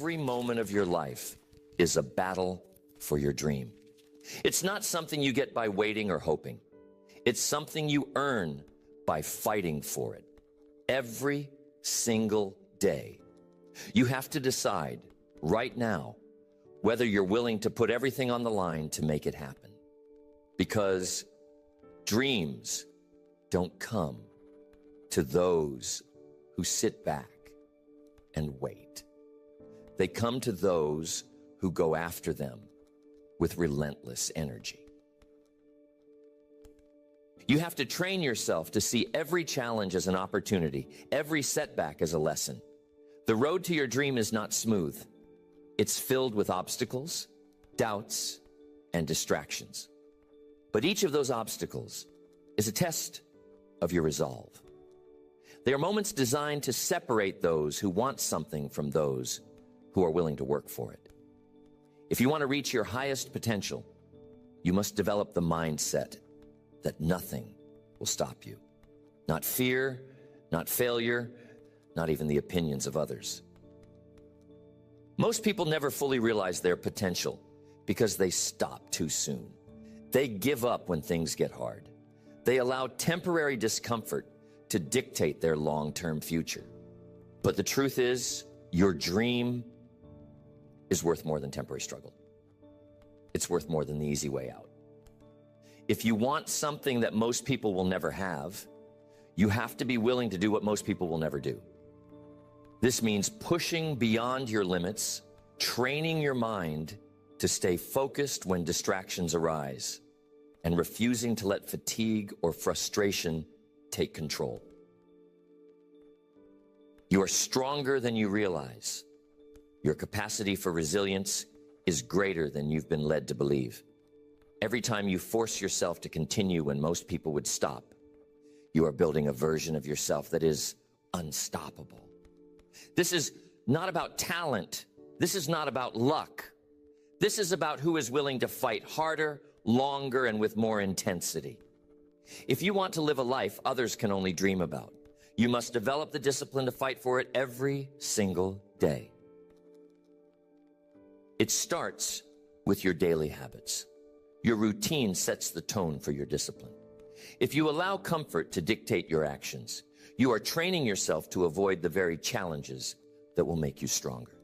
Every moment of your life is a battle for your dream. It's not something you get by waiting or hoping. It's something you earn by fighting for it. Every single day. You have to decide right now whether you're willing to put everything on the line to make it happen. Because dreams don't come to those who sit back and wait. They come to those who go after them with relentless energy. You have to train yourself to see every challenge as an opportunity, every setback as a lesson. The road to your dream is not smooth. It's filled with obstacles, doubts, and distractions. But each of those obstacles is a test of your resolve. They are moments designed to separate those who want something from those who are willing to work for it. If you want to reach your highest potential, you must develop the mindset that nothing will stop you. Not fear, not failure, not even the opinions of others. Most people never fully realize their potential because they stop too soon. They give up when things get hard. They allow temporary discomfort to dictate their long-term future. But the truth is, your dream is worth more than temporary struggle. It's worth more than the easy way out. If you want something that most people will never have, you have to be willing to do what most people will never do. This means pushing beyond your limits, training your mind to stay focused when distractions arise, and refusing to let fatigue or frustration take control. You are stronger than you realize. Your capacity for resilience is greater than you've been led to believe. Every time you force yourself to continue when most people would stop, you are building a version of yourself that is unstoppable. This is not about talent. This is not about luck. This is about who is willing to fight harder, longer, and with more intensity. If you want to live a life others can only dream about, you must develop the discipline to fight for it every single day. It starts with your daily habits. Your routine sets the tone for your discipline. If you allow comfort to dictate your actions, you are training yourself to avoid the very challenges that will make you stronger.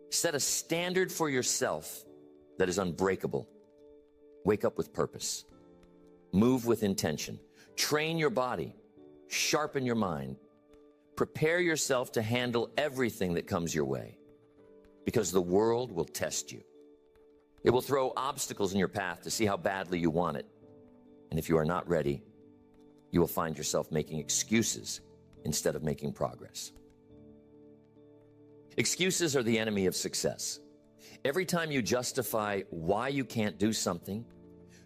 Set a standard for yourself that is unbreakable. Wake up with purpose. Move with intention. Train your body. Sharpen your mind. Prepare yourself to handle everything that comes your way, because the world will test you. It will throw obstacles in your path to see how badly you want it. And if you are not ready, you will find yourself making excuses instead of making progress. Excuses are the enemy of success. Every time you justify why you can't do something,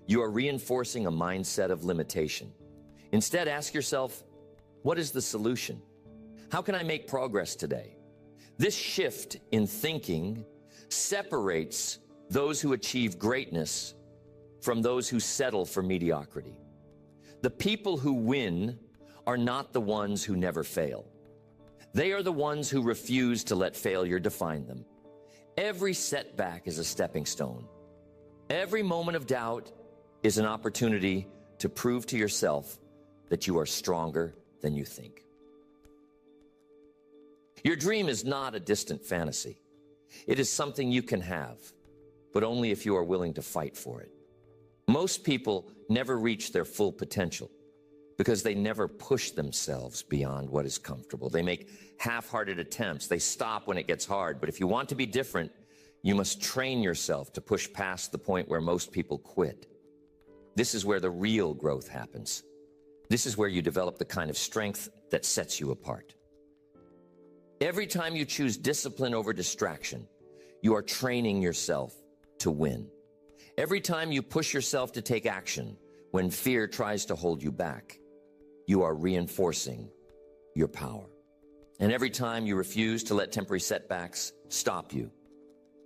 you are reinforcing a mindset of limitation. Instead, ask yourself, what is the solution? How can I make progress today? This shift in thinking separates those who achieve greatness from those who settle for mediocrity. The people who win are not the ones who never fail. They are the ones who refuse to let failure define them. Every setback is a stepping stone. Every moment of doubt is an opportunity to prove to yourself that you are stronger than you think. Your dream is not a distant fantasy. It is something you can have, but only if you are willing to fight for it. Most people never reach their full potential because they never push themselves beyond what is comfortable. They make half-hearted attempts. They stop when it gets hard. But if you want to be different, you must train yourself to push past the point where most people quit. This is where the real growth happens. This is where you develop the kind of strength that sets you apart. Every time you choose discipline over distraction, you are training yourself to win. Every time you push yourself to take action when fear tries to hold you back, you are reinforcing your power. And every time you refuse to let temporary setbacks stop you,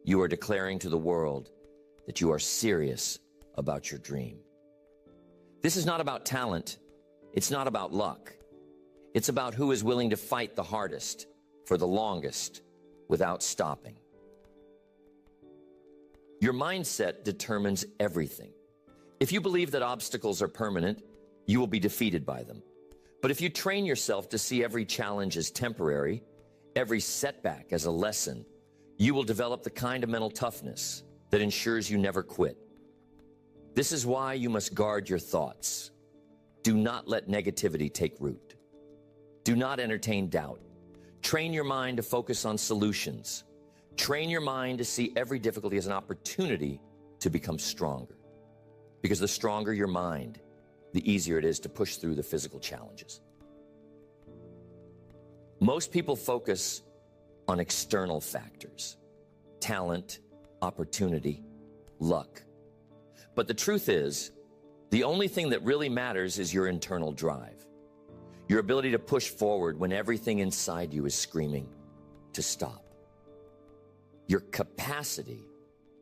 you are declaring to the world that you are serious about your dream. This is not about talent. It's not about luck. It's about who is willing to fight the hardest for the longest without stopping. Your mindset determines everything. If you believe that obstacles are permanent, you will be defeated by them. But if you train yourself to see every challenge as temporary, every setback as a lesson, you will develop the kind of mental toughness that ensures you never quit. This is why you must guard your thoughts. Do not let negativity take root. Do not entertain doubt. Train your mind to focus on solutions. Train your mind to see every difficulty as an opportunity to become stronger. Because the stronger your mind, the easier it is to push through the physical challenges. Most people focus on external factors, talent, opportunity, luck. But the truth is, the only thing that really matters is your internal drive. Your ability to push forward when everything inside you is screaming to stop. Your capacity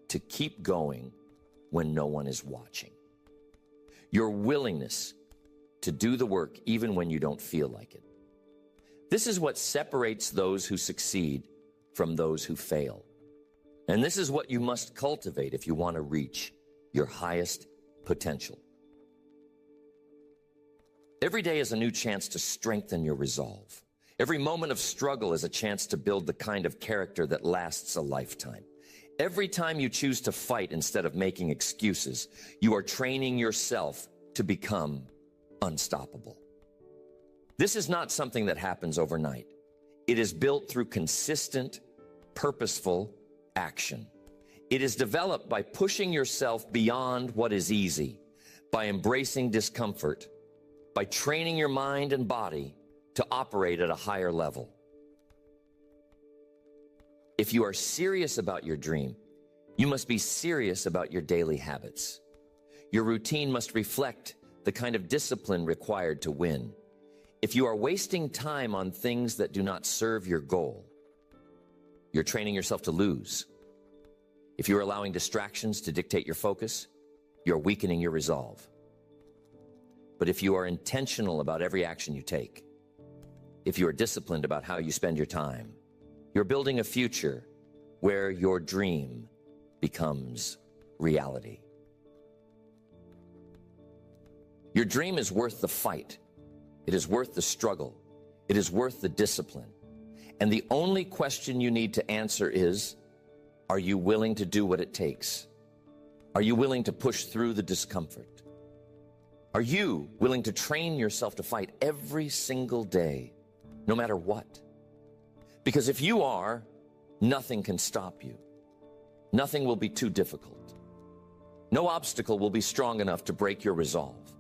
to keep going when no one is watching. Your willingness to do the work even when you don't feel like it. This is what separates those who succeed from those who fail. And this is what you must cultivate if you want to reach your highest potential. Every day is a new chance to strengthen your resolve. Every moment of struggle is a chance to build the kind of character that lasts a lifetime. Every time you choose to fight instead of making excuses, you are training yourself to become unstoppable. This is not something that happens overnight. It is built through consistent, purposeful action. It is developed by pushing yourself beyond what is easy, by embracing discomfort, by training your mind and body to operate at a higher level. If you are serious about your dream, you must be serious about your daily habits. Your routine must reflect the kind of discipline required to win. If you are wasting time on things that do not serve your goal, you're training yourself to lose. If you're allowing distractions to dictate your focus, you're weakening your resolve. But if you are intentional about every action you take, if you are disciplined about how you spend your time, you're building a future where your dream becomes reality. Your dream is worth the fight. It is worth the struggle. It is worth the discipline. And the only question you need to answer is, are you willing to do what it takes? Are you willing to push through the discomfort? Are you willing to train yourself to fight every single day, no matter what? Because if you are, nothing can stop you. Nothing will be too difficult. No obstacle will be strong enough to break your resolve.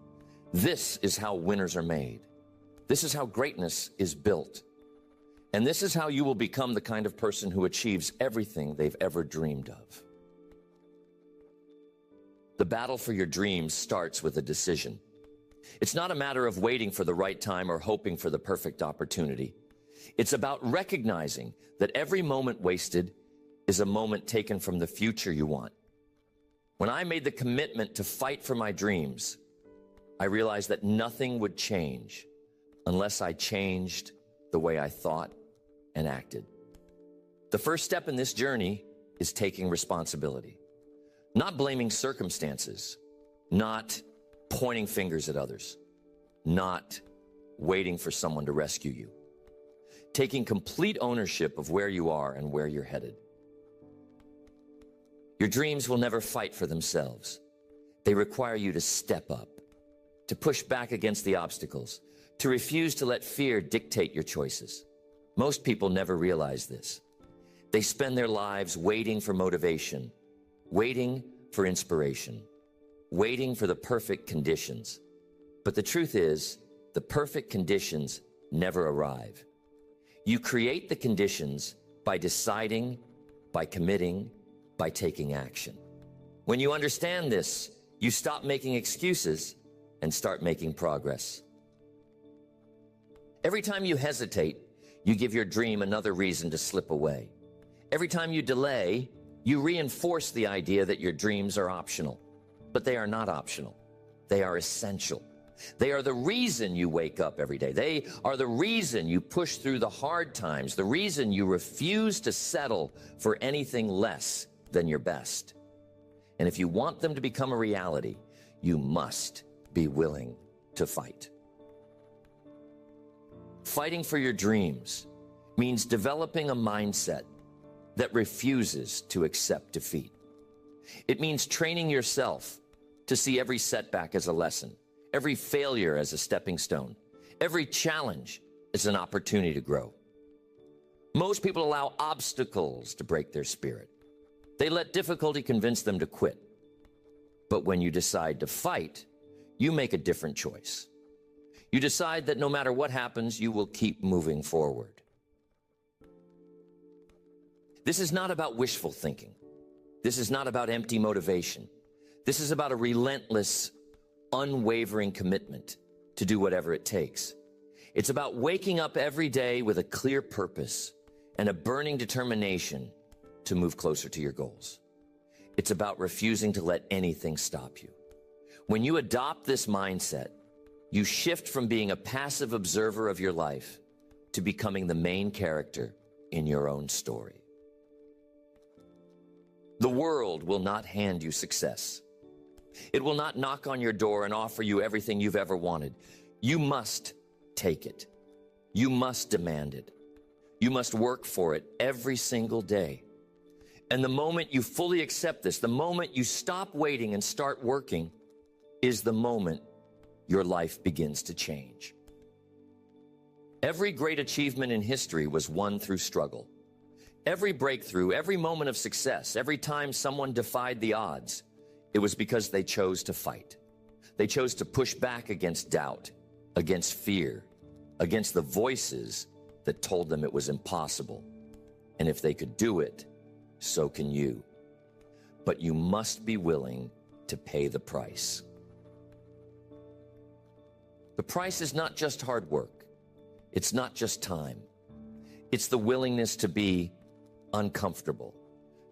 This is how winners are made. This is how greatness is built. And this is how you will become the kind of person who achieves everything they've ever dreamed of. The battle for your dreams starts with a decision. It's not a matter of waiting for the right time or hoping for the perfect opportunity. It's about recognizing that every moment wasted is a moment taken from the future you want. When I made the commitment to fight for my dreams, I realized that nothing would change unless I changed the way I thought and acted. The first step in this journey is taking responsibility. Not blaming circumstances, not pointing fingers at others, not waiting for someone to rescue you. Taking complete ownership of where you are and where you're headed. Your dreams will never fight for themselves. They require you to step up, to push back against the obstacles, to refuse to let fear dictate your choices. Most people never realize this. They spend their lives waiting for motivation, waiting for inspiration, waiting for the perfect conditions. But the truth is, the perfect conditions never arrive. You create the conditions by deciding, by committing, by taking action. When you understand this, you stop making excuses and start making progress. Every time you hesitate, you give your dream another reason to slip away. Every time you delay, you reinforce the idea that your dreams are optional. But they are not optional. They are essential. They are the reason you wake up every day. They are the reason you push through the hard times, the reason you refuse to settle for anything less than your best. And if you want them to become a reality, you must be willing to fight. Fighting for your dreams means developing a mindset that refuses to accept defeat. It means training yourself to see every setback as a lesson, every failure as a stepping stone, every challenge as an opportunity to grow. Most people allow obstacles to break their spirit. They let difficulty convince them to quit. But when you decide to fight, you make a different choice. You decide that no matter what happens, you will keep moving forward. This is not about wishful thinking. This is not about empty motivation. This is about a relentless, unwavering commitment to do whatever it takes. It's about waking up every day with a clear purpose and a burning determination to move closer to your goals. It's about refusing to let anything stop you. When you adopt this mindset, you shift from being a passive observer of your life to becoming the main character in your own story. The world will not hand you success. It will not knock on your door and offer you everything you've ever wanted. You must take it. You must demand it. You must work for it every single day. And the moment you fully accept this, the moment you stop waiting and start working, is the moment your life begins to change. Every great achievement in history was won through struggle. Every breakthrough, every moment of success, every time someone defied the odds, it was because they chose to fight. They chose to push back against doubt, against fear, against the voices that told them it was impossible. And if they could do it, so can you. But you must be willing to pay the price. The price is not just hard work. It's not just time. It's the willingness to be uncomfortable,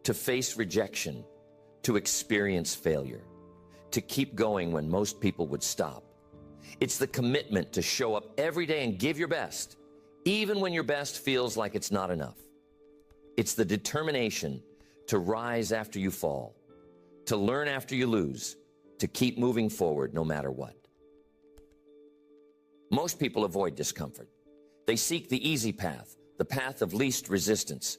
to face rejection, to experience failure, to keep going when most people would stop. It's the commitment to show up every day and give your best, even when your best feels like it's not enough. It's the determination to rise after you fall, to learn after you lose, to keep moving forward no matter what. Most people avoid discomfort. They seek the easy path, the path of least resistance.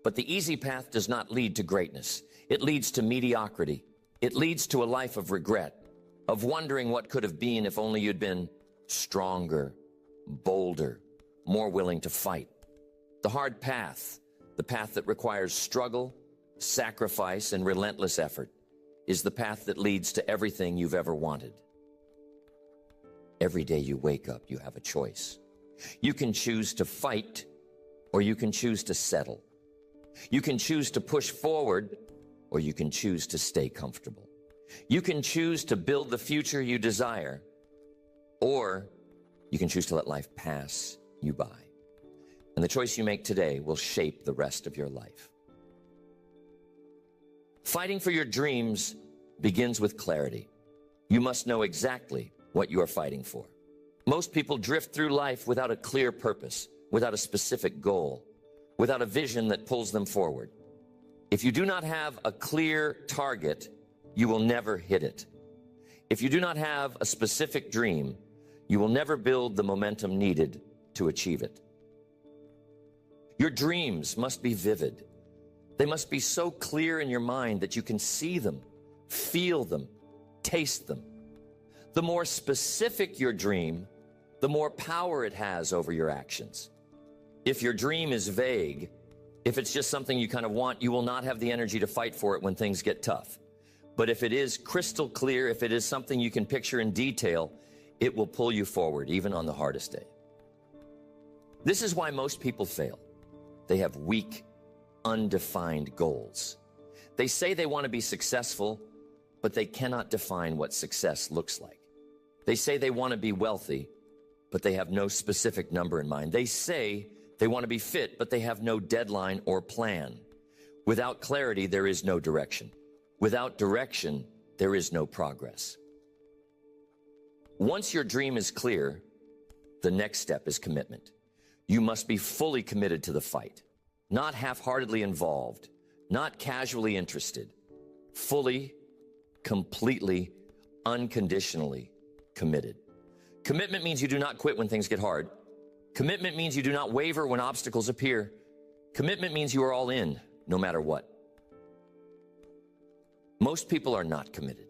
But the easy path does not lead to greatness. It leads to mediocrity. It leads to a life of regret, of wondering what could have been if only you'd been stronger, bolder, more willing to fight. The hard path, the path that requires struggle, sacrifice, and relentless effort, is the path that leads to everything you've ever wanted. Every day you wake up, you have a choice. You can choose to fight, or you can choose to settle. You can choose to push forward, or you can choose to stay comfortable. You can choose to build the future you desire, or you can choose to let life pass you by. And the choice you make today will shape the rest of your life. Fighting for your dreams begins with clarity. You must know exactly what you are fighting for. Most people drift through life without a clear purpose, without a specific goal, without a vision that pulls them forward. If you do not have a clear target, you will never hit it. If you do not have a specific dream, you will never build the momentum needed to achieve it. Your dreams must be vivid. They must be so clear in your mind that you can see them, feel them, taste them. The more specific your dream, the more power it has over your actions. If your dream is vague, if it's just something you kind of want, you will not have the energy to fight for it when things get tough. But if it is crystal clear, if it is something you can picture in detail, it will pull you forward, even on the hardest day. This is why most people fail. They have weak, undefined goals. They say they want to be successful, but they cannot define what success looks like. They say they want to be wealthy, but they have no specific number in mind. They say they want to be fit, but they have no deadline or plan. Without clarity, there is no direction. Without direction, there is no progress. Once your dream is clear, the next step is commitment. You must be fully committed to the fight, not half-heartedly involved, not casually interested, fully, completely, unconditionally committed. Commitment means you do not quit when things get hard. Commitment means you do not waver when obstacles appear. Commitment means you are all in, no matter what. Most people are not committed.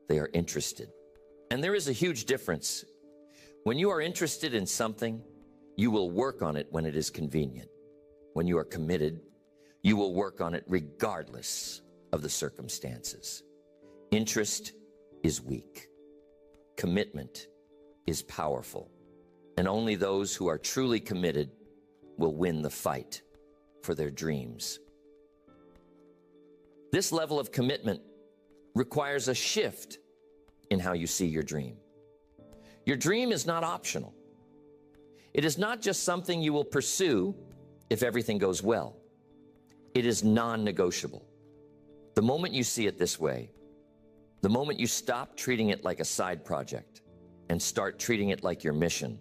They are interested. And there is a huge difference. When you are interested in something, you will work on it when it is convenient. When you are committed, you will work on it regardless of the circumstances. Interest is weak. Commitment is powerful. And only those who are truly committed will win the fight for their dreams. This level of commitment requires a shift in how you see your dream. Your dream is not optional. It is not just something you will pursue if everything goes well. It is non-negotiable. The moment you see it this way, the moment you stop treating it like a side project and start treating it like your mission,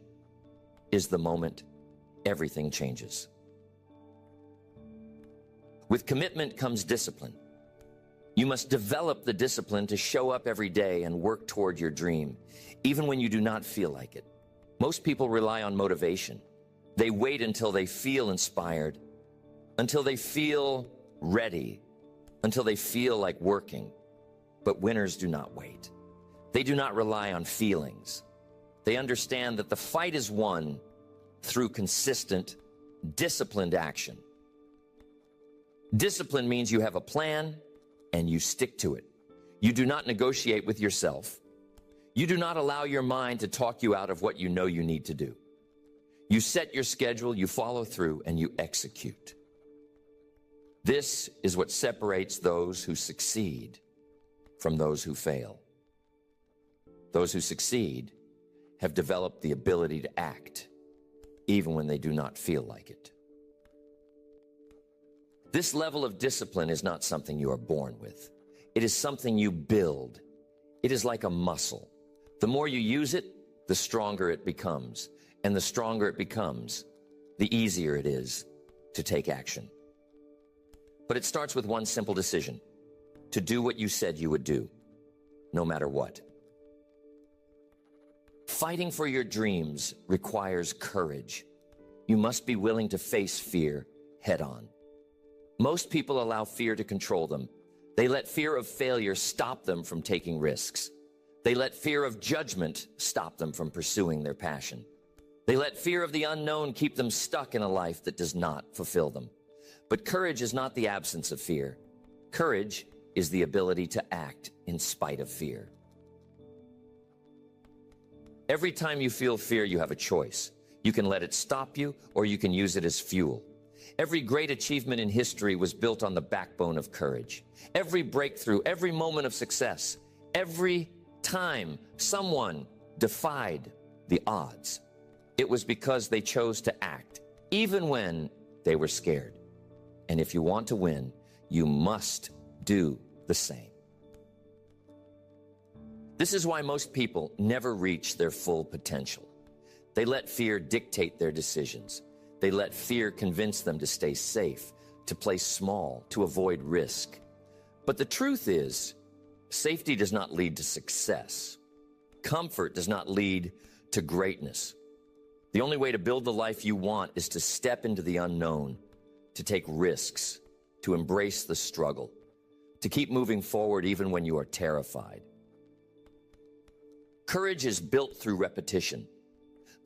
is the moment everything changes. With commitment comes discipline. You must develop the discipline to show up every day and work toward your dream, even when you do not feel like it. Most people rely on motivation. They wait until they feel inspired, until they feel ready, until they feel like working. But winners do not wait. They do not rely on feelings. They understand that the fight is won through consistent, disciplined action. Discipline means you have a plan and you stick to it. You do not negotiate with yourself. You do not allow your mind to talk you out of what you know you need to do. You set your schedule, you follow through, and you execute. This is what separates those who succeed from those who fail. Those who succeed have developed the ability to act, even when they do not feel like it. This level of discipline is not something you are born with. It is something you build. It is like a muscle. The more you use it, the stronger it becomes. And the stronger it becomes, the easier it is to take action. But it starts with one simple decision: to do what you said you would do, no matter what. Fighting for your dreams requires courage. You must be willing to face fear head on. Most people allow fear to control them. They let fear of failure stop them from taking risks. They let fear of judgment stop them from pursuing their passion. They let fear of the unknown keep them stuck in a life that does not fulfill them. But courage is not the absence of fear. Courage is the ability to act in spite of fear. Every time you feel fear, you have a choice. You can let it stop you, or you can use it as fuel. Every great achievement in history was built on the backbone of courage. Every breakthrough, every moment of success, every time someone defied the odds, it was because they chose to act, even when they were scared. And if you want to win, you must do the same. This is why most people never reach their full potential. They let fear dictate their decisions. They let fear convince them to stay safe, to play small, to avoid risk. But the truth is, safety does not lead to success. Comfort does not lead to greatness. The only way to build the life you want is to step into the unknown, to take risks, to embrace the struggle, to keep moving forward even when you are terrified. Courage is built through repetition.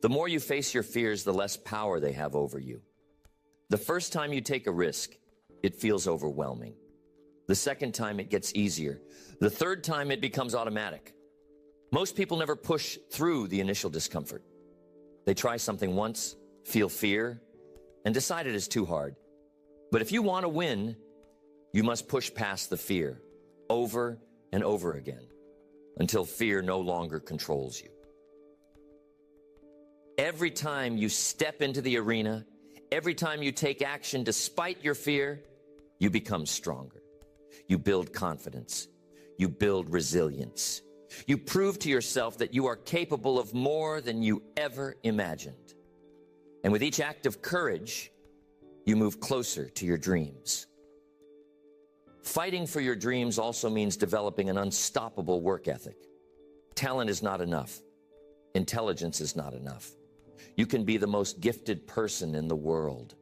The more you face your fears, the less power they have over you. The first time you take a risk, it feels overwhelming. The second time, it gets easier. The third time, it becomes automatic. Most people never push through the initial discomfort. They try something once, feel fear, and decide it is too hard. But if you want to win, you must push past the fear over and over again until fear no longer controls you. Every time you step into the arena, every time you take action despite your fear, you become stronger. You build confidence. You build resilience. You prove to yourself that you are capable of more than you ever imagined. And with each act of courage, you move closer to your dreams. Fighting for your dreams also means developing an unstoppable work ethic. Talent is not enough. Intelligence is not enough. You can be the most gifted person in the world.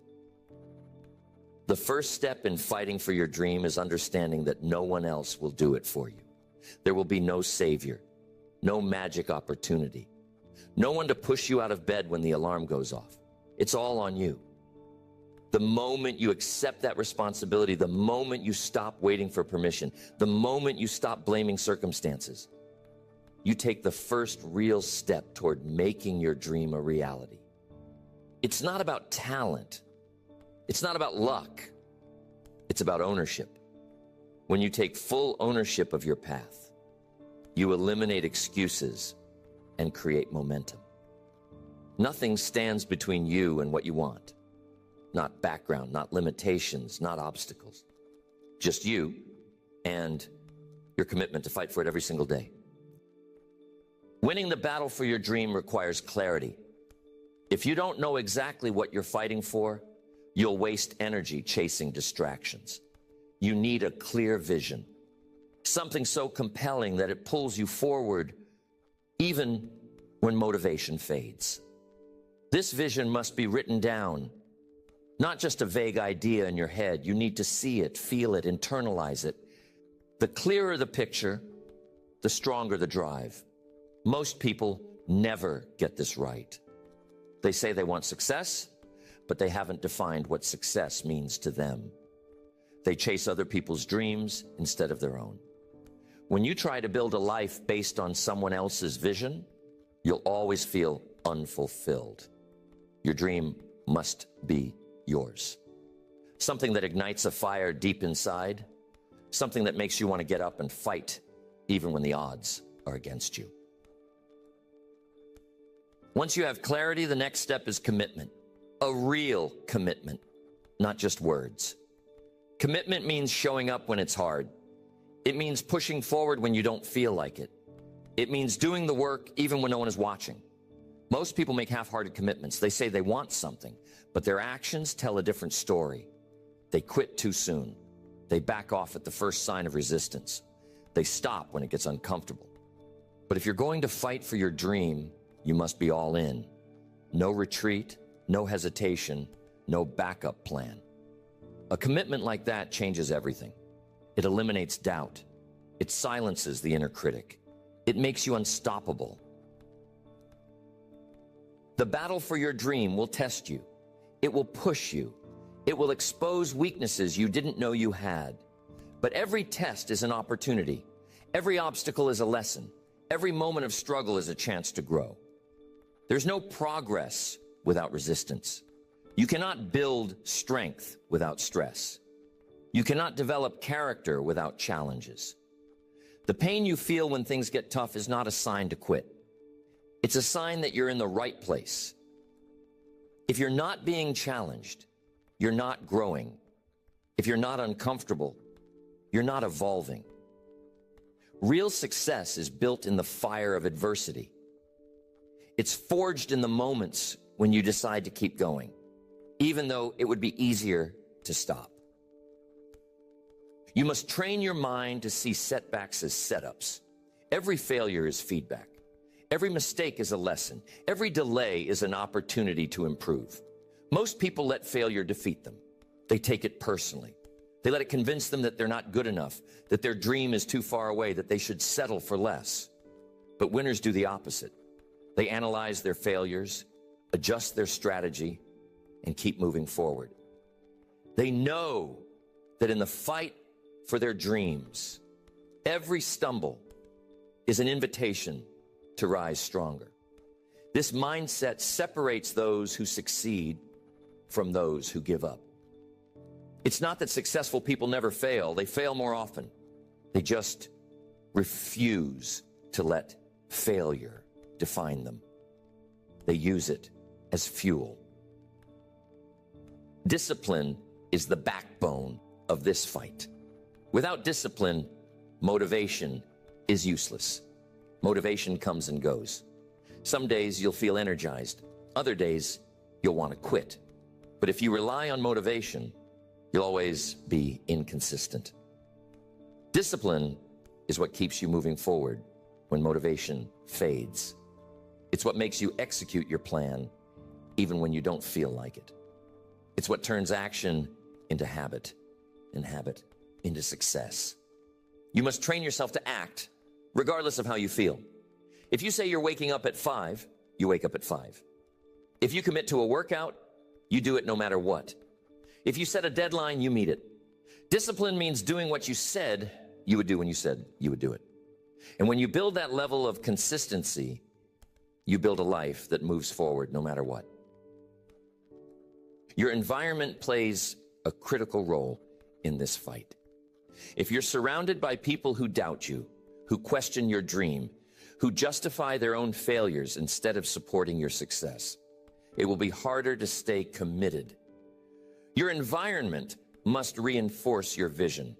The first step in fighting for your dream is understanding that no one else will do it for you. There will be no savior, no magic opportunity, no one to push you out of bed when the alarm goes off. It's all on you. The moment you accept that responsibility, the moment you stop waiting for permission, the moment you stop blaming circumstances, you take the first real step toward making your dream a reality. It's not about talent. It's not about luck. It's about ownership. When you take full ownership of your path, you eliminate excuses and create momentum. Nothing stands between you and what you want. Not background, not limitations, not obstacles. Just you and your commitment to fight for it every single day. Winning the battle for your dream requires clarity. If you don't know exactly what you're fighting for, you'll waste energy chasing distractions. You need a clear vision, something so compelling that it pulls you forward even when motivation fades. This vision must be written down, not just a vague idea in your head. You need to see it, feel it, internalize it. The clearer the picture, the stronger the drive. Most people never get this right. They say they want success, but they haven't defined what success means to them. They chase other people's dreams instead of their own. When you try to build a life based on someone else's vision, you'll always feel unfulfilled. Your dream must be yours. Something that ignites a fire deep inside, something that makes you want to get up and fight even when the odds are against you. Once you have clarity, the next step is commitment. A real commitment, not just words. Commitment means showing up when it's hard. It means pushing forward when you don't feel like it. It means doing the work even when no one is watching. Most people make half-hearted commitments. They say they want something, but their actions tell a different story. They quit too soon. They back off at the first sign of resistance. They stop when it gets uncomfortable. But if you're going to fight for your dream, you must be all in. No retreat, no hesitation, no backup plan. A commitment like that changes everything. It eliminates doubt. It silences the inner critic. It makes you unstoppable. The battle for your dream will test you. It will push you. It will expose weaknesses you didn't know you had. But every test is an opportunity. Every obstacle is a lesson. Every moment of struggle is a chance to grow. There's no progress without resistance. You cannot build strength without stress. You cannot develop character without challenges. The pain you feel when things get tough is not a sign to quit. It's a sign that you're in the right place. If you're not being challenged, you're not growing. If you're not uncomfortable, you're not evolving. Real success is built in the fire of adversity. It's forged in the moments when you decide to keep going, even though it would be easier to stop. You must train your mind to see setbacks as setups. Every failure is feedback. Every mistake is a lesson. Every delay is an opportunity to improve. Most people let failure defeat them. They take it personally. They let it convince them that they're not good enough, that their dream is too far away, that they should settle for less. But winners do the opposite. They analyze their failures, adjust their strategy, and keep moving forward. They know that in the fight for their dreams, every stumble is an invitation to rise stronger. This mindset separates those who succeed from those who give up. It's not that successful people never fail. They fail more often. They just refuse to let failure define them. They use it as fuel. Discipline is the backbone of this fight. Without discipline, motivation is useless. Motivation comes and goes. Some days you'll feel energized. Other days you'll want to quit. But if you rely on motivation, you'll always be inconsistent. Discipline is what keeps you moving forward when motivation fades. It's what makes you execute your plan even when you don't feel like it. It's what turns action into habit and habit into success. You must train yourself to act regardless of how you feel. If you say you're waking up at 5, you wake up at 5. If you commit to a workout, you do it no matter what. If you set a deadline, you meet it. Discipline means doing what you said you would do when you said you would do it. And when you build that level of consistency, you build a life that moves forward no matter what. Your environment plays a critical role in this fight. If you're surrounded by people who doubt you, who question your dream, who justify their own failures instead of supporting your success, it will be harder to stay committed. Your environment must reinforce your vision.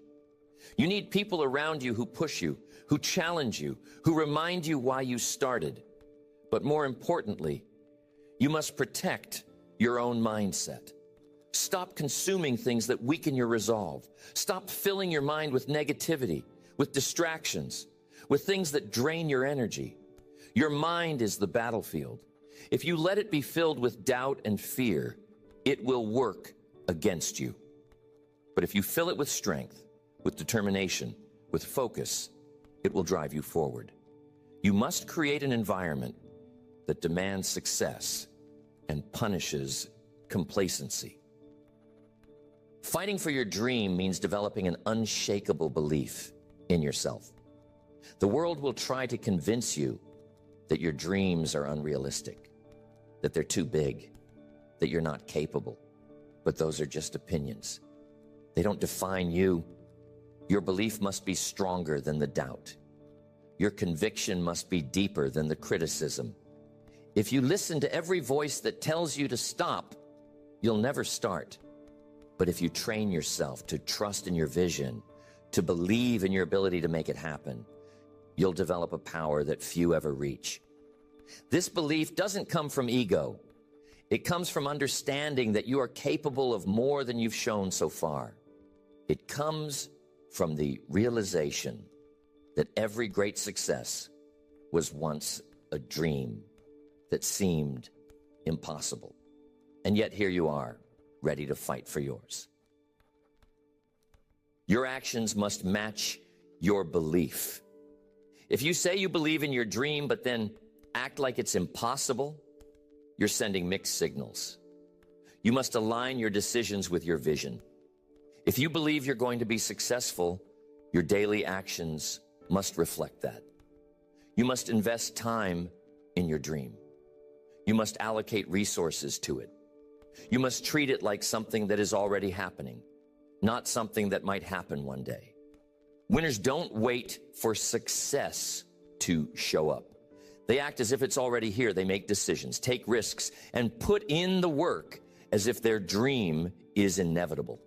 You need people around you who push you, who challenge you, who remind you why you started. But more importantly, you must protect your own mindset. Stop consuming things that weaken your resolve. Stop filling your mind with negativity, with distractions, with things that drain your energy. Your mind is the battlefield. If you let it be filled with doubt and fear, it will work against you. But if you fill it with strength, with determination, with focus, it will drive you forward. You must create an environment that demands success and punishes complacency. Fighting for your dream means developing an unshakable belief in yourself. The world will try to convince you that your dreams are unrealistic, that they're too big, that you're not capable. But those are just opinions. They don't define you. Your belief must be stronger than the doubt. Your conviction must be deeper than the criticism. If you listen to every voice that tells you to stop, you'll never start. But if you train yourself to trust in your vision, to believe in your ability to make it happen, you'll develop a power that few ever reach. This belief doesn't come from ego. It comes from understanding that you are capable of more than you've shown so far. It comes from the realization that every great success was once a dream that seemed impossible. And yet here you are, ready to fight for yours. Your actions must match your belief. If you say you believe in your dream, but then act like it's impossible, you're sending mixed signals. You must align your decisions with your vision. If you believe you're going to be successful, your daily actions must reflect that. You must invest time in your dream. You must allocate resources to it. You must treat it like something that is already happening, not something that might happen one day. Winners don't wait for success to show up. They act as if it's already here. They make decisions, take risks, and put in the work as if their dream is inevitable.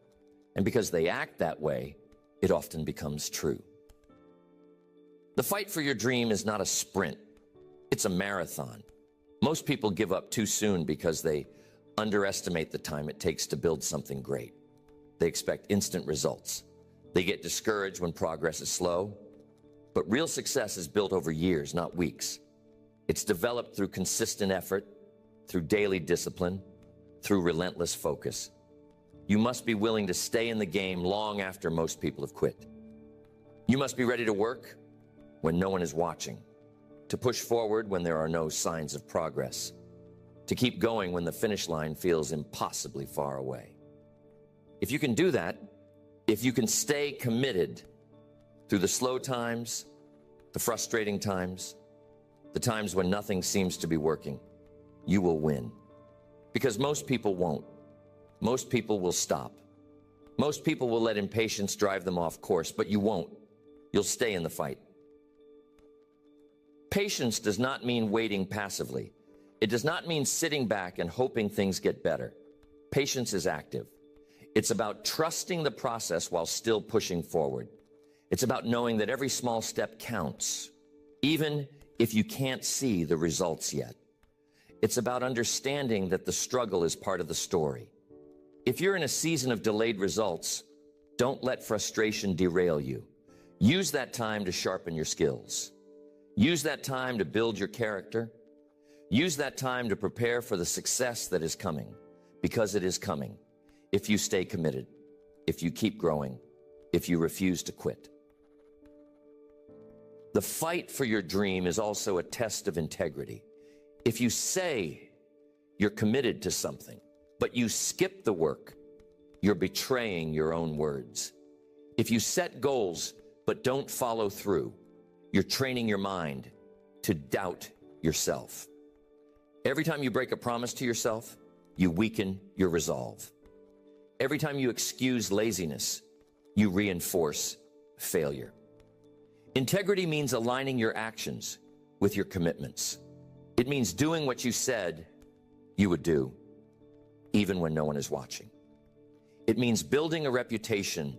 And because they act that way, it often becomes true. The fight for your dream is not a sprint. It's a marathon. Most people give up too soon because they underestimate the time it takes to build something great. They expect instant results. They get discouraged when progress is slow. But real success is built over years, not weeks. It's developed through consistent effort, through daily discipline, through relentless focus. You must be willing to stay in the game long after most people have quit. You must be ready to work when no one is watching, to push forward when there are no signs of progress, to keep going when the finish line feels impossibly far away. If you can do that, if you can stay committed through the slow times, the frustrating times, the times when nothing seems to be working, you will win. Because most people won't. Most people will stop. Most people will let impatience drive them off course, but you won't. You'll stay in the fight. Patience does not mean waiting passively. It does not mean sitting back and hoping things get better. Patience is active. It's about trusting the process while still pushing forward. It's about knowing that every small step counts, even if you can't see the results yet. It's about understanding that the struggle is part of the story. If you're in a season of delayed results, don't let frustration derail you. Use that time to sharpen your skills. Use that time to build your character. Use that time to prepare for the success that is coming, because it is coming, if you stay committed, if you keep growing, if you refuse to quit. The fight for your dream is also a test of integrity. If you say you're committed to something, but you skip the work, you're betraying your own words. If you set goals, but don't follow through, you're training your mind to doubt yourself. Every time you break a promise to yourself, you weaken your resolve. Every time you excuse laziness, you reinforce failure. Integrity means aligning your actions with your commitments. It means doing what you said you would do, even when no one is watching. It means building a reputation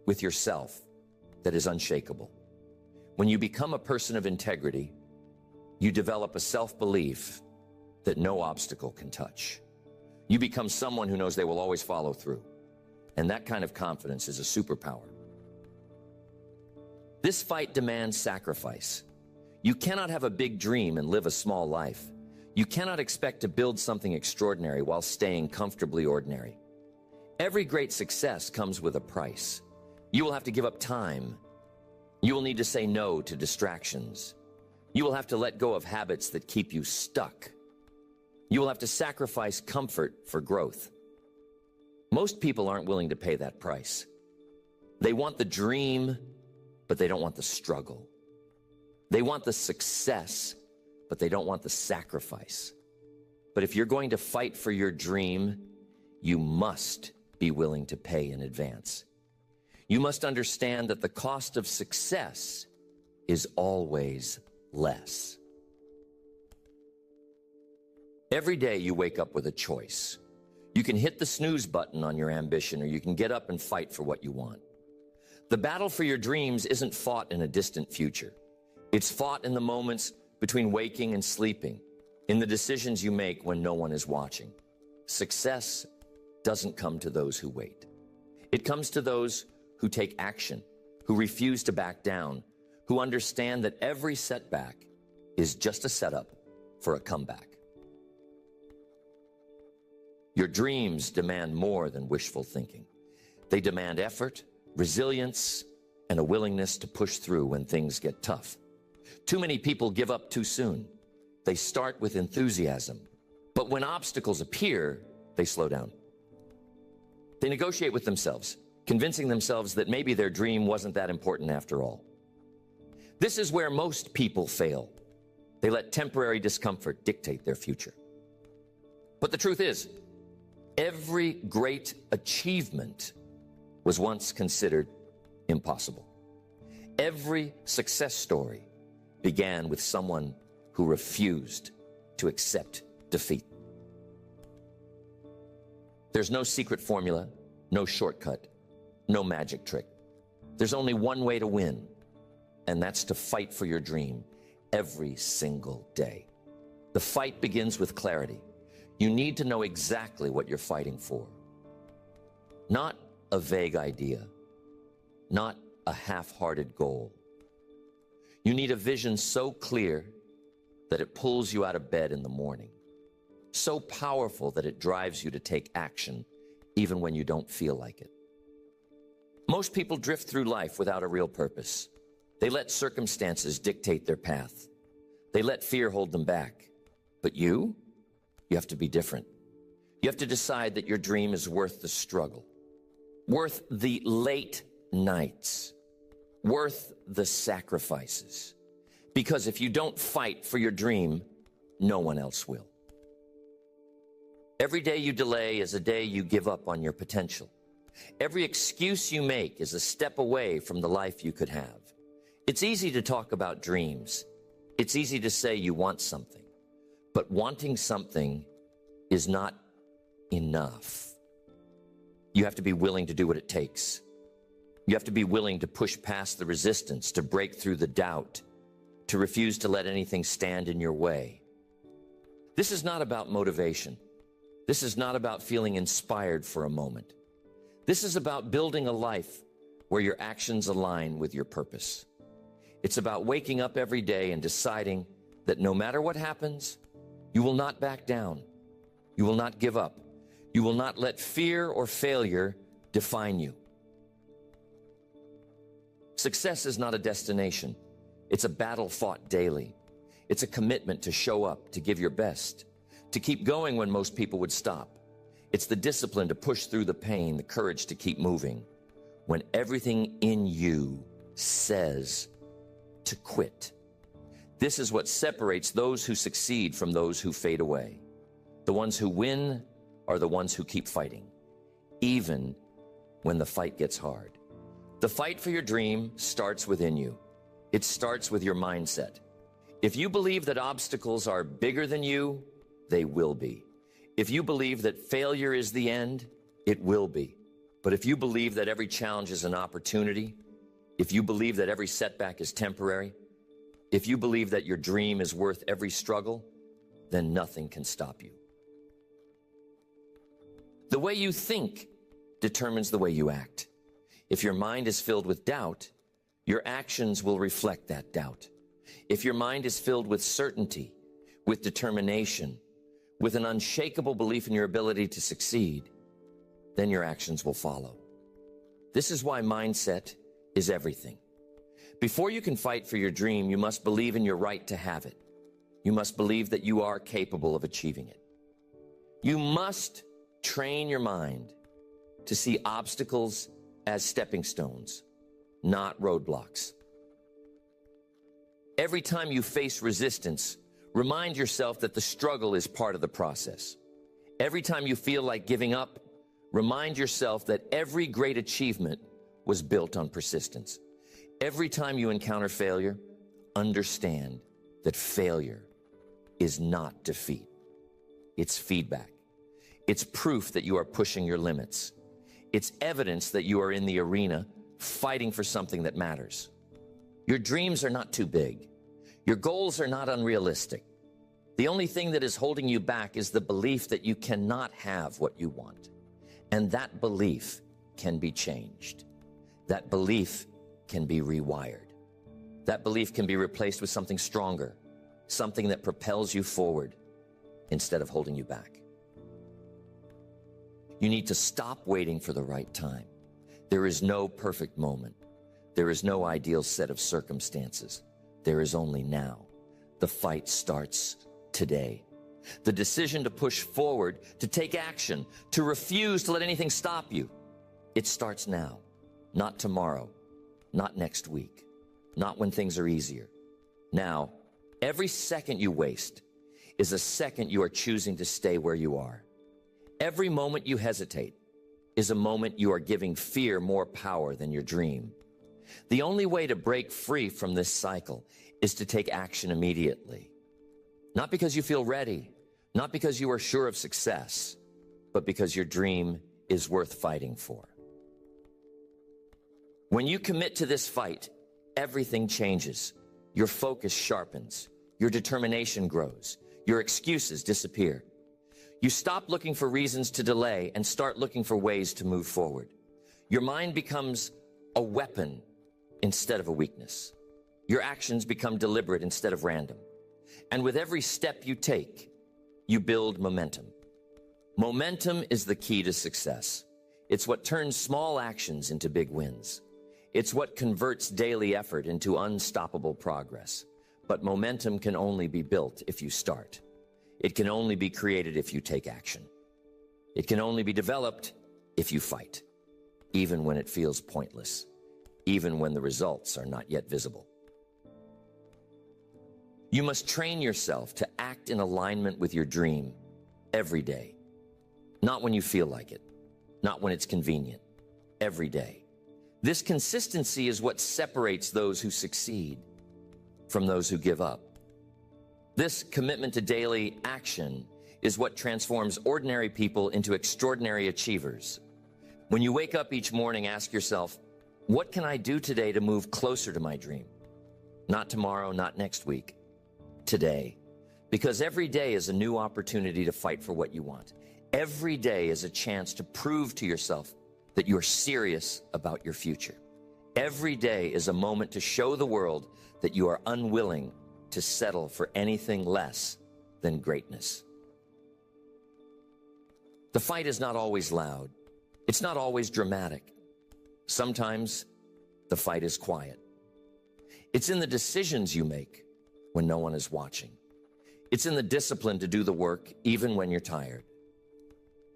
with yourself that is unshakable. When you become a person of integrity, you develop a self-belief that no obstacle can touch. You become someone who knows they will always follow through. And that kind of confidence is a superpower. This fight demands sacrifice. You cannot have a big dream and live a small life. You cannot expect to build something extraordinary while staying comfortably ordinary. Every great success comes with a price. You will have to give up time. You will need to say no to distractions. You will have to let go of habits that keep you stuck. You will have to sacrifice comfort for growth. Most people aren't willing to pay that price. They want the dream, but they don't want the struggle. They want the success, but they don't want the sacrifice. But if you're going to fight for your dream, you must be willing to pay in advance. You must understand that the cost of success is always less. Every day you wake up with a choice. You can hit the snooze button on your ambition, or you can get up and fight for what you want. The battle for your dreams isn't fought in a distant future. It's fought in the moments between waking and sleeping, in the decisions you make when no one is watching. Success doesn't come to those who wait. It comes to those who take action, who refuse to back down, who understand that every setback is just a setup for a comeback. Your dreams demand more than wishful thinking. They demand effort, resilience, and a willingness to push through when things get tough. Too many people give up too soon. They start with enthusiasm, but when obstacles appear, they slow down. They negotiate with themselves, convincing themselves that maybe their dream wasn't that important after all. This is where most people fail. They let temporary discomfort dictate their future. But the truth is, every great achievement was once considered impossible. Every success story began with someone who refused to accept defeat. There's no secret formula, no shortcut, no magic trick. There's only one way to win, and that's to fight for your dream every single day. The fight begins with clarity. You need to know exactly what you're fighting for. Not a vague idea, not a half-hearted goal. You need a vision so clear that it pulls you out of bed in the morning, so powerful that it drives you to take action even when you don't feel like it. Most people drift through life without a real purpose. They let circumstances dictate their path. They let fear hold them back. But you have to be different. You have to decide that your dream is worth the struggle, worth the late nights, worth the sacrifices. Because if you don't fight for your dream, no one else will. Every day you delay is a day you give up on your potential. Every excuse you make is a step away from the life you could have. It's easy to talk about dreams. It's easy to say you want something. But wanting something is not enough. You have to be willing to do what it takes. You have to be willing to push past the resistance, to break through the doubt, to refuse to let anything stand in your way. This is not about motivation. This is not about feeling inspired for a moment. This is about building a life where your actions align with your purpose. It's about waking up every day and deciding that no matter what happens, you will not back down. You will not give up. You will not let fear or failure define you. Success is not a destination. It's a battle fought daily. It's a commitment to show up, to give your best, to keep going when most people would stop. It's the discipline to push through the pain, the courage to keep moving, when everything in you says to quit. This is what separates those who succeed from those who fade away. The ones who win are the ones who keep fighting, even when the fight gets hard. The fight for your dream starts within you. It starts with your mindset. If you believe that obstacles are bigger than you, they will be. If you believe that failure is the end, it will be. But if you believe that every challenge is an opportunity, if you believe that every setback is temporary, if you believe that your dream is worth every struggle, then nothing can stop you. The way you think determines the way you act. If your mind is filled with doubt, your actions will reflect that doubt. If your mind is filled with certainty, with determination, with an unshakable belief in your ability to succeed, then your actions will follow. This is why mindset is everything. Before you can fight for your dream, you must believe in your right to have it. You must believe that you are capable of achieving it. You must train your mind to see obstacles as stepping stones, not roadblocks. Every time you face resistance, remind yourself that the struggle is part of the process. Every time you feel like giving up, remind yourself that every great achievement was built on persistence. Every time you encounter failure, understand that failure is not defeat. It's feedback. It's proof that you are pushing your limits. It's evidence that you are in the arena fighting for something that matters. Your dreams are not too big. Your goals are not unrealistic. The only thing that is holding you back is the belief that you cannot have what you want. And that belief can be changed. That belief can be rewired. That belief can be replaced with something stronger, something that propels you forward instead of holding you back. You need to stop waiting for the right time. There is no perfect moment. There is no ideal set of circumstances. There is only now. The fight starts today. The decision to push forward, to take action, to refuse to let anything stop you, it starts now, not tomorrow, not next week, not when things are easier. Now, every second you waste is a second you are choosing to stay where you are. Every moment you hesitate is a moment you are giving fear more power than your dream. The only way to break free from this cycle is to take action immediately. Not because you feel ready, not because you are sure of success, but because your dream is worth fighting for. When you commit to this fight, everything changes. Your focus sharpens. Your determination grows. Your excuses disappear. You stop looking for reasons to delay and start looking for ways to move forward. Your mind becomes a weapon instead of a weakness. Your actions become deliberate instead of random. And with every step you take, you build momentum. Momentum is the key to success. It's what turns small actions into big wins. It's what converts daily effort into unstoppable progress. But momentum can only be built if you start. It can only be created if you take action. It can only be developed if you fight, even when it feels pointless, even when the results are not yet visible. You must train yourself to act in alignment with your dream every day. Not when you feel like it, not when it's convenient, every day. This consistency is what separates those who succeed from those who give up. This commitment to daily action is what transforms ordinary people into extraordinary achievers. When you wake up each morning, ask yourself, what can I do today to move closer to my dream? Not tomorrow, not next week. Today. Because every day is a new opportunity to fight for what you want. Every day is a chance to prove to yourself that you're serious about your future. Every day is a moment to show the world that you are unwilling to settle for anything less than greatness. The fight is not always loud. It's not always dramatic. Sometimes the fight is quiet. It's in the decisions you make when no one is watching. It's in the discipline to do the work even when you're tired.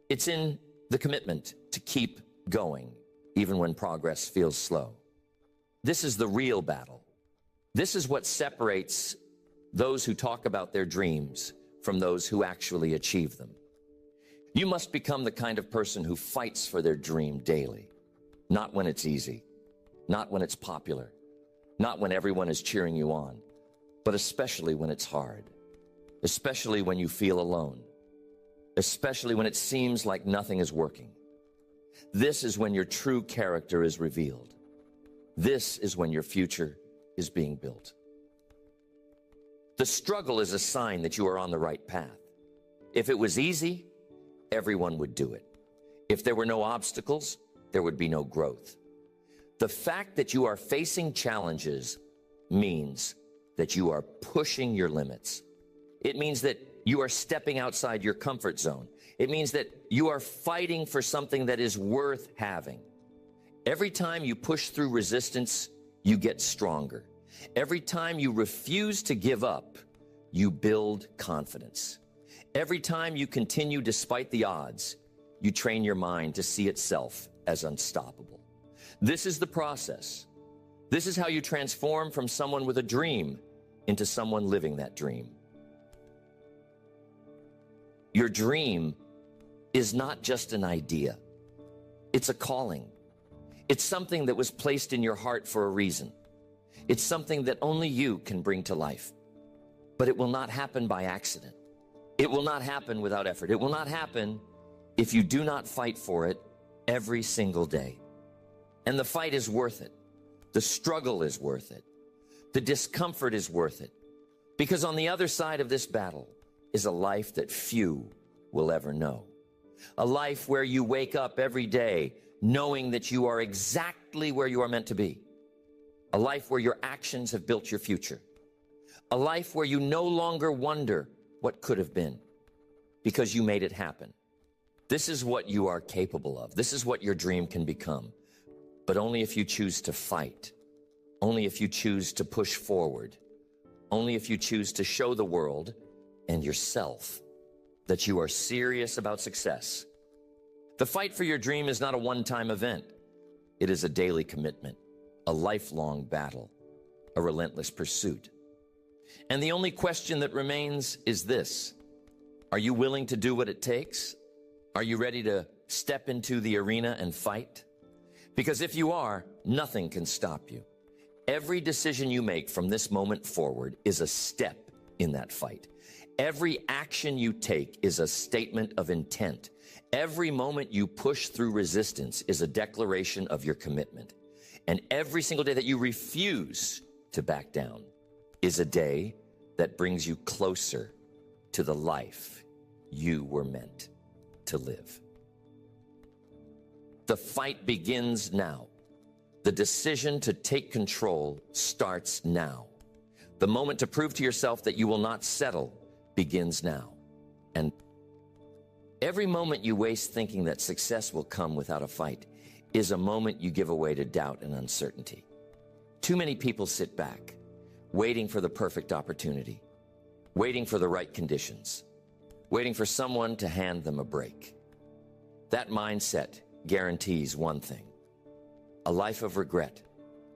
It's in the commitment to keep going even when progress feels slow. This is the real battle. This is what separates those who talk about their dreams from those who actually achieve them. You must become the kind of person who fights for their dream daily, not when it's easy, not when it's popular, not when everyone is cheering you on, but especially when it's hard, especially when you feel alone, especially when it seems like nothing is working. This is when your true character is revealed. This is when your future is being built. The struggle is a sign that you are on the right path. If it was easy, everyone would do it. If there were no obstacles, there would be no growth. The fact that you are facing challenges means that you are pushing your limits. It means that you are stepping outside your comfort zone. It means that you are fighting for something that is worth having. Every time you push through resistance, you get stronger. Every time you refuse to give up, you build confidence. Every time you continue despite the odds, you train your mind to see itself as unstoppable. This is the process. This is how you transform from someone with a dream into someone living that dream. Your dream is not just an idea. It's a calling. It's something that was placed in your heart for a reason. It's something that only you can bring to life. But it will not happen by accident. It will not happen without effort. It will not happen if you do not fight for it every single day. And the fight is worth it. The struggle is worth it. The discomfort is worth it. Because on the other side of this battle is a life that few will ever know. A life where you wake up every day knowing that you are exactly where you are meant to be. A life where your actions have built your future. A life where you no longer wonder what could have been because you made it happen. This is what you are capable of. This is what your dream can become. But only if you choose to fight. Only if you choose to push forward. Only if you choose to show the world and yourself that you are serious about success. The fight for your dream is not a one-time event. It is a daily commitment, a lifelong battle, a relentless pursuit. And the only question that remains is this: are you willing to do what it takes? Are you ready to step into the arena and fight? Because if you are, nothing can stop you. Every decision you make from this moment forward is a step in that fight. Every action you take is a statement of intent. Every moment you push through resistance is a declaration of your commitment. And every single day that you refuse to back down is a day that brings you closer to the life you were meant to live. The fight begins now. The decision to take control starts now. The moment to prove to yourself that you will not settle begins now. And every moment you waste thinking that success will come without a fight is a moment you give away to doubt and uncertainty. Too many people sit back, waiting for the perfect opportunity, waiting for the right conditions, waiting for someone to hand them a break. That mindset guarantees one thing: a life of regret,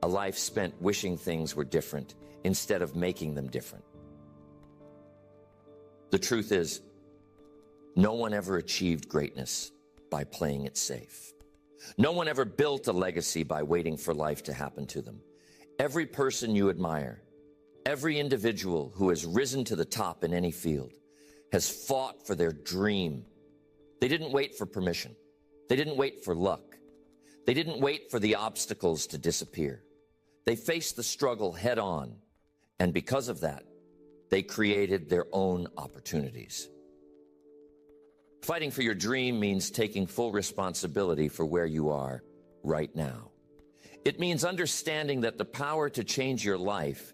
a life spent wishing things were different instead of making them different. The truth is, no one ever achieved greatness by playing it safe. No one ever built a legacy by waiting for life to happen to them. Every person you admire, every individual who has risen to the top in any field, has fought for their dream. They didn't wait for permission. They didn't wait for luck. They didn't wait for the obstacles to disappear. They faced the struggle head on, And because of that, they created their own opportunities. Fighting for your dream means taking full responsibility for where you are right now. It means understanding that the power to change your life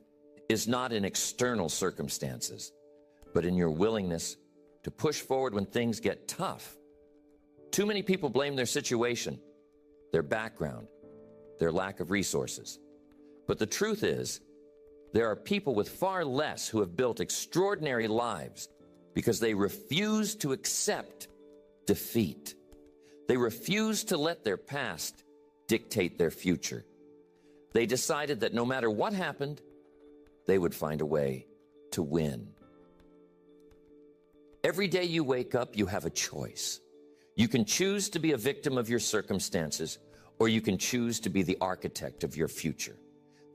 is not in external circumstances, but in your willingness to push forward when things get tough. Too many people blame their situation, their background, their lack of resources. But the truth is, there are people with far less who have built extraordinary lives because they refuse to accept defeat. They refuse to let their past dictate their future. They decided that no matter what happened, they would find a way to win. Every day you wake up, you have a choice. You can choose to be a victim of your circumstances, or you can choose to be the architect of your future.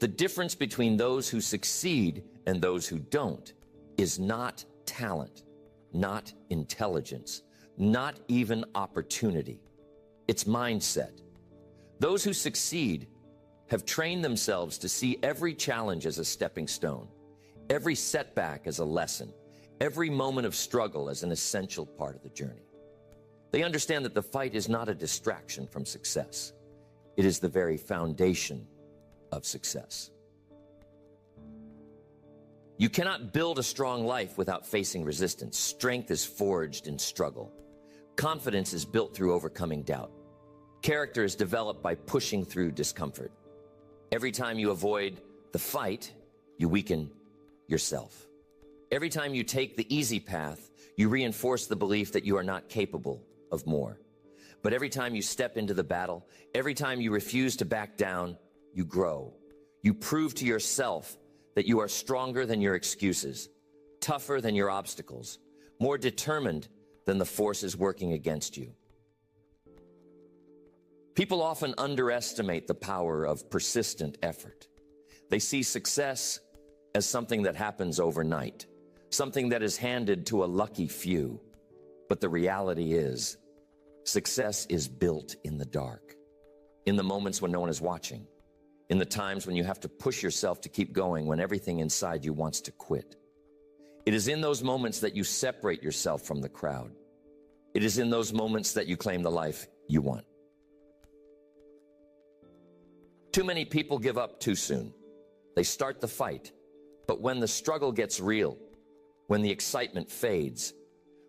The difference between those who succeed and those who don't is not talent, not intelligence, not even opportunity. It's mindset. Those who succeed have trained themselves to see every challenge as a stepping stone, every setback as a lesson, every moment of struggle as an essential part of the journey. They understand that the fight is not a distraction from success. It is the very foundation of success. You cannot build a strong life without facing resistance. Strength is forged in struggle. Confidence is built through overcoming doubt. Character is developed by pushing through discomfort. Every time you avoid the fight, you weaken yourself. Every time you take the easy path, you reinforce the belief that you are not capable of more. But every time you step into the battle, every time you refuse to back down, you grow. You prove to yourself that you are stronger than your excuses, tougher than your obstacles, more determined than the forces working against you. People often underestimate the power of persistent effort. They see success as something that happens overnight, something that is handed to a lucky few. But the reality is, success is built in the dark, in the moments when no one is watching, in the times when you have to push yourself to keep going, when everything inside you wants to quit. It is in those moments that you separate yourself from the crowd. It is in those moments that you claim the life you want. Too many people give up too soon. They start the fight, but when the struggle gets real, when the excitement fades,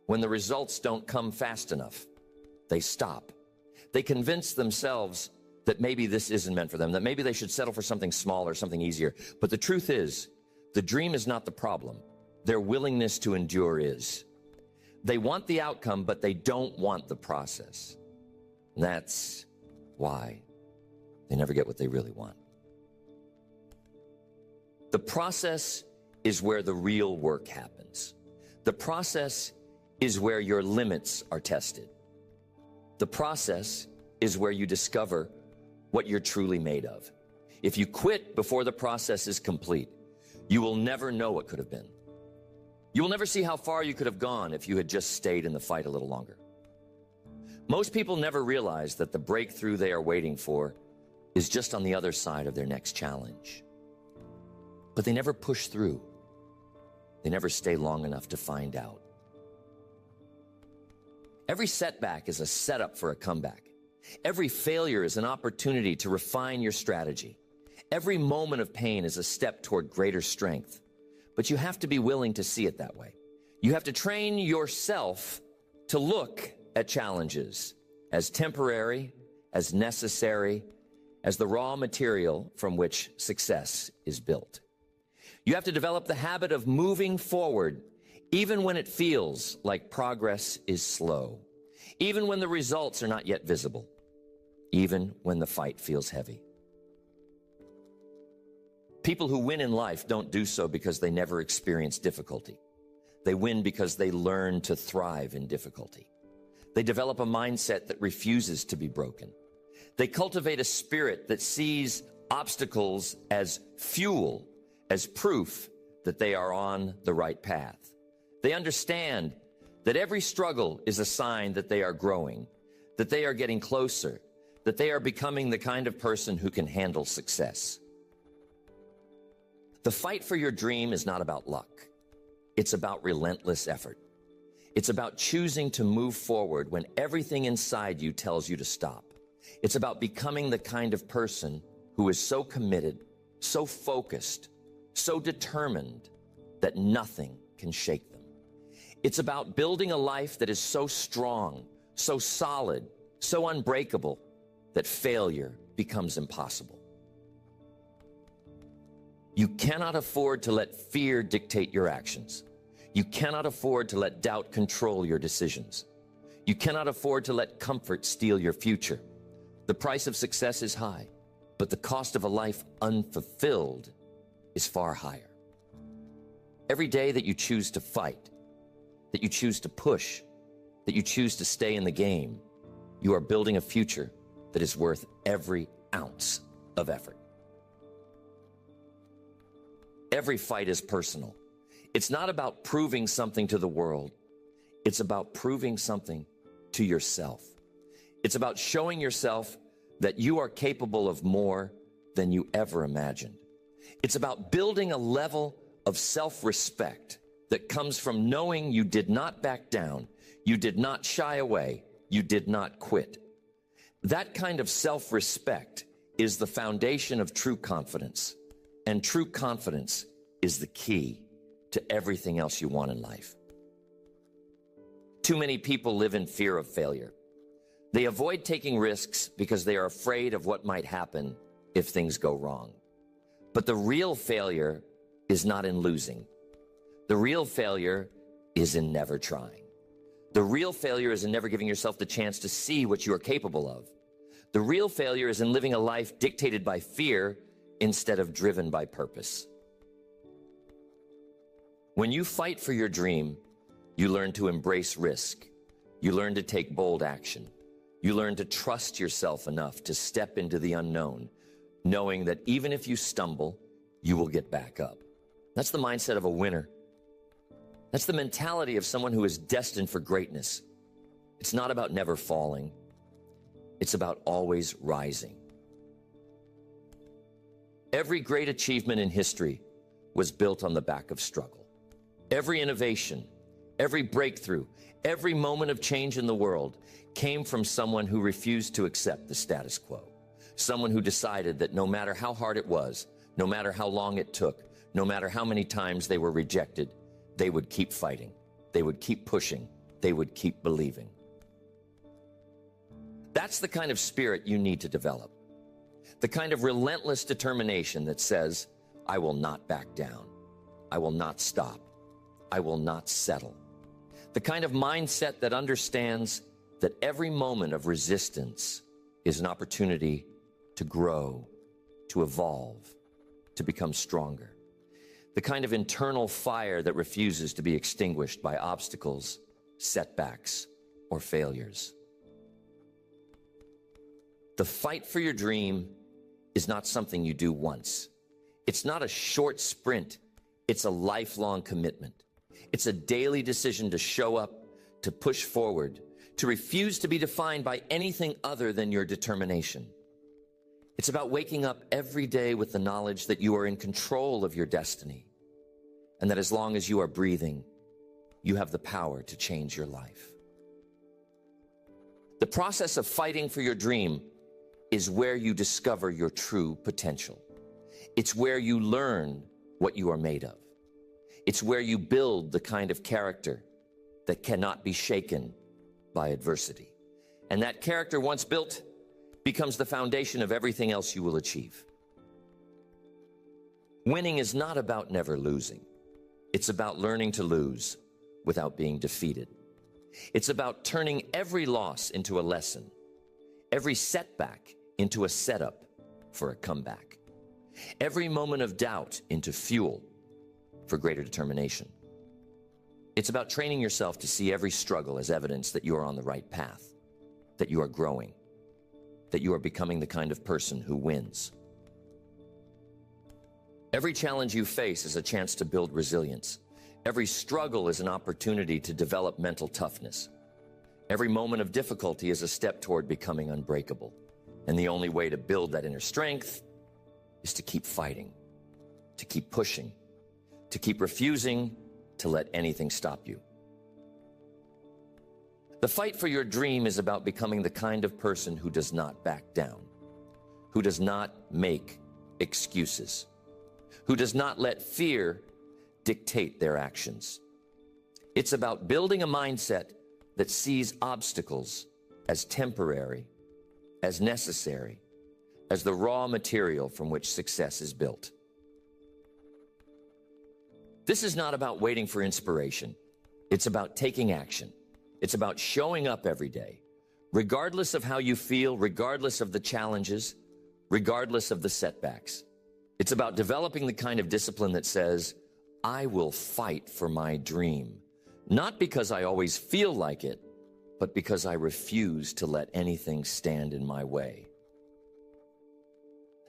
when the results don't come fast enough, they stop. They convince themselves that maybe this isn't meant for them, that maybe they should settle for something smaller, something easier. But the truth is, the dream is not the problem. Their willingness to endure is. They want the outcome, but they don't want the process. And that's why they never get what they really want. The process is where the real work happens. The process is where your limits are tested. The process is where you discover what you're truly made of. If you quit before the process is complete, you will never know what could have been. You will never see how far you could have gone if you had just stayed in the fight a little longer. Most people never realize that the breakthrough they are waiting for is just on the other side of their next challenge. But they never push through. They never stay long enough to find out. Every setback is a setup for a comeback. Every failure is an opportunity to refine your strategy. Every moment of pain is a step toward greater strength. But you have to be willing to see it that way. You have to train yourself to look at challenges as temporary, as necessary, as the raw material from which success is built. You have to develop the habit of moving forward, even when it feels like progress is slow, even when the results are not yet visible, even when the fight feels heavy. People who win in life don't do so because they never experience difficulty. They win because they learn to thrive in difficulty. They develop a mindset that refuses to be broken. They cultivate a spirit that sees obstacles as fuel, as proof that they are on the right path. They understand that every struggle is a sign that they are growing, that they are getting closer, that they are becoming the kind of person who can handle success. The fight for your dream is not about luck. It's about relentless effort. It's about choosing to move forward when everything inside you tells you to stop. It's about becoming the kind of person who is so committed, so focused, so determined that nothing can shake them. It's about building a life that is so strong, so solid, so unbreakable that failure becomes impossible. You cannot afford to let fear dictate your actions. You cannot afford to let doubt control your decisions. You cannot afford to let comfort steal your future. The price of success is high, but the cost of a life unfulfilled is far higher. Every day that you choose to fight, that you choose to push, that you choose to stay in the game, you are building a future that is worth every ounce of effort. Every fight is personal. It's not about proving something to the world. It's about proving something to yourself. It's about showing yourself that you are capable of more than you ever imagined. It's about building a level of self-respect that comes from knowing you did not back down, you did not shy away, you did not quit. That kind of self-respect is the foundation of true confidence, and true confidence is the key to everything else you want in life. Too many people live in fear of failure. They avoid taking risks because they are afraid of what might happen if things go wrong. But the real failure is not in losing. The real failure is in never trying. The real failure is in never giving yourself the chance to see what you are capable of. The real failure is in living a life dictated by fear instead of driven by purpose. When you fight for your dream, you learn to embrace risk. You learn to take bold action. You learn to trust yourself enough to step into the unknown, knowing that even if you stumble, you will get back up. That's the mindset of a winner. That's the mentality of someone who is destined for greatness. It's not about never falling. It's about always rising. Every great achievement in history was built on the back of struggle. Every innovation, every breakthrough, every moment of change in the world came from someone who refused to accept the status quo. Someone who decided that no matter how hard it was, no matter how long it took, no matter how many times they were rejected, they would keep fighting. They would keep pushing. They would keep believing. That's the kind of spirit you need to develop. The kind of relentless determination that says, I will not back down. I will not stop. I will not settle. The kind of mindset that understands that every moment of resistance is an opportunity to grow, to evolve, to become stronger. The kind of internal fire that refuses to be extinguished by obstacles, setbacks, or failures. The fight for your dream is not something you do once. It's not a short sprint. It's a lifelong commitment. It's a daily decision to show up, to push forward, to refuse to be defined by anything other than your determination. It's about waking up every day with the knowledge that you are in control of your destiny, and that as long as you are breathing, you have the power to change your life. The process of fighting for your dream is where you discover your true potential. It's where you learn what you are made of. It's where you build the kind of character that cannot be shaken by adversity. And that character, once built, becomes the foundation of everything else you will achieve. Winning is not about never losing. It's about learning to lose without being defeated. It's about turning every loss into a lesson, every setback into a setup for a comeback, every moment of doubt into fuel for greater determination. It's about training yourself to see every struggle as evidence that you are on the right path, that you are growing, that you are becoming the kind of person who wins. Every challenge you face is a chance to build resilience. Every struggle is an opportunity to develop mental toughness. Every moment of difficulty is a step toward becoming unbreakable. And the only way to build that inner strength is to keep fighting. to keep pushing, to keep refusing to let anything stop you. The fight for your dream is about becoming the kind of person who does not back down, who does not make excuses, who does not let fear dictate their actions. It's about building a mindset that sees obstacles as temporary, as necessary, as the raw material from which success is built. This is not about waiting for inspiration. It's about taking action. It's about showing up every day, regardless of how you feel, regardless of the challenges, regardless of the setbacks. It's about developing the kind of discipline that says, I will fight for my dream, not because I always feel like it, but because I refuse to let anything stand in my way.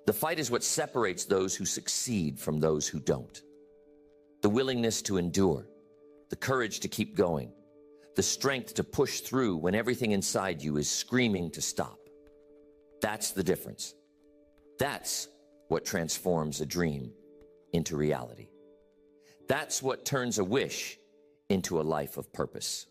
The fight is what separates those who succeed from those who don't. The willingness to endure, the courage to keep going, the strength to push through when everything inside you is screaming to stop. That's the difference. That's what transforms a dream into reality. That's what turns a wish into a life of purpose.